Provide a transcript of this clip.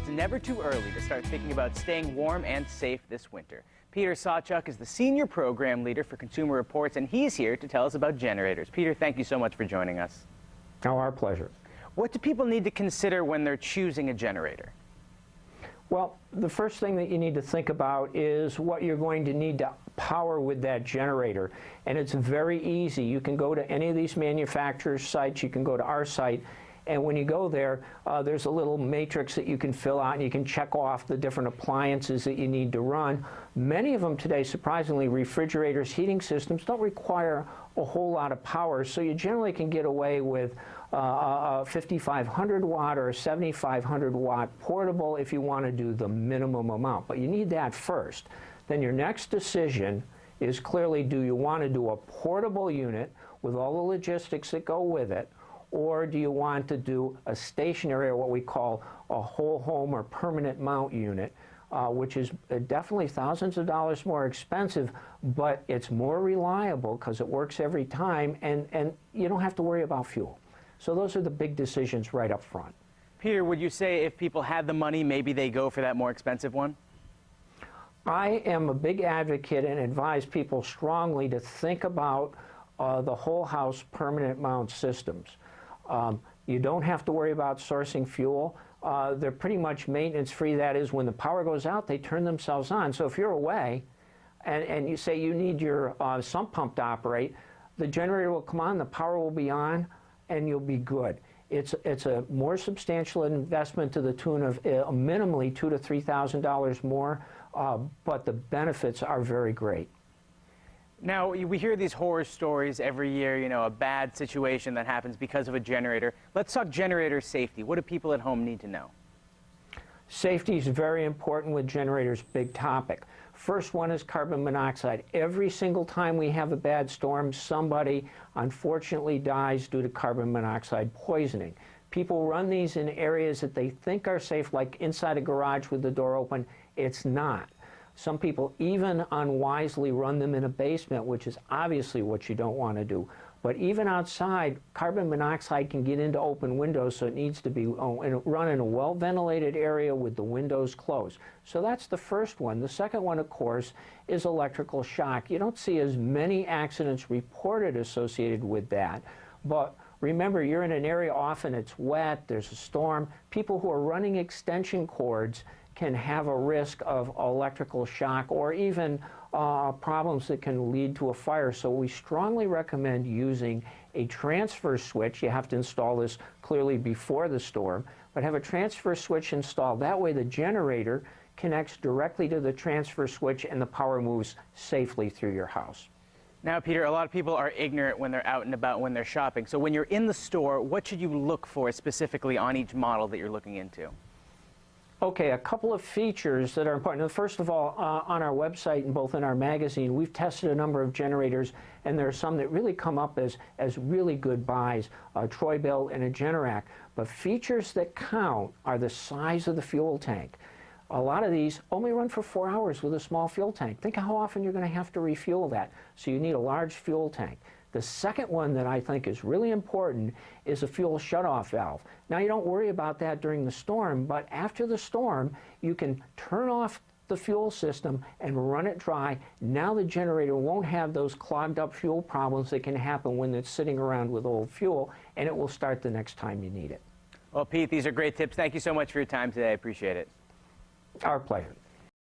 it's never too early to start thinking about staying warm and safe this winter. Peter Sawchuk is the Senior Program Leader for Consumer Reports, and he's here to tell us about generators. Peter, thank you so much for joining us. Oh, our pleasure. What do people need to consider when they're choosing a generator? Well, the first thing that you need to think about is what you're going to need to power with that generator. And it's very easy. You can go to any of these manufacturers' sites. You can go to our site. And when you go there, there's a little matrix that you can fill out, and you can check off the different appliances that you need to run. Many of them today, surprisingly, refrigerators, heating systems, don't require a whole lot of power, so you generally can get away with a 5,500 watt or a 7,500 watt portable if you want to do the minimum amount. But you need that first. Then your next decision is clearly, do you want to do a portable unit with all the logistics that go with it, or do you want to do a stationary, or what we call a whole home or permanent mount unit, which is definitely thousands of dollars more expensive, but it's more reliable because it works every time, and you don't have to worry about fuel. So those are the big decisions right up front. Peter, would you say if people had the money, maybe they go for that more expensive one? I am a big advocate and advise people strongly to think about the whole house permanent mount systems. You don't have to worry about sourcing fuel. They're pretty much maintenance free. That is, when the power goes out, they turn themselves on. So if you're away and you say you need your sump pump to operate, the generator will come on, the power will be on, and you'll be good. It's a more substantial investment to the tune of minimally $2,000 to $3,000 more, but the benefits are very great. Now, we hear these horror stories every year, you know, a bad situation that happens because of a generator. Let's talk generator safety. What do people at home need to know? Safety is very important with generators, big topic. First one is carbon monoxide. Every single time we have a bad storm, somebody unfortunately dies due to carbon monoxide poisoning. People run these in areas that they think are safe, like inside a garage with the door open. It's not. Some people even unwisely run them in a basement, which is obviously what you don't want to do. But even outside, carbon monoxide can get into open windows, so it needs to be run in a well-ventilated area with the windows closed. So that's the first one. The second one, of course, is electrical shock. You don't see as many accidents reported associated with that, but remember, you're in an area, often it's wet, there's a storm. People who are running extension cords can have a risk of electrical shock, or even problems that can lead to a fire. So we strongly recommend using a transfer switch. You have to install this clearly before the storm, but have a transfer switch installed. That way the generator connects directly to the transfer switch and the power moves safely through your house. Now, Peter, a lot of people are ignorant when they're out and about, when they're shopping. So when you're in the store, what should you look for specifically on each model that you're looking into? Okay, a couple of features that are important. Now, first of all, on our website and both in our magazine, we've tested a number of generators, and there are some that really come up as really good buys, a Troy-Bilt and a Generac. But features that count are the size of the fuel tank. A lot of these only run for 4 hours with a small fuel tank. Think how often you're going to have to refuel that. So you need a large fuel tank. The second one that I think is really important is a fuel shutoff valve. Now, you don't worry about that during the storm, but after the storm, you can turn off the fuel system and run it dry. Now the generator won't have those clogged up fuel problems that can happen when it's sitting around with old fuel, and it will start the next time you need it. Well, Pete, these are great tips. Thank you so much for your time today. I appreciate it. Our pleasure.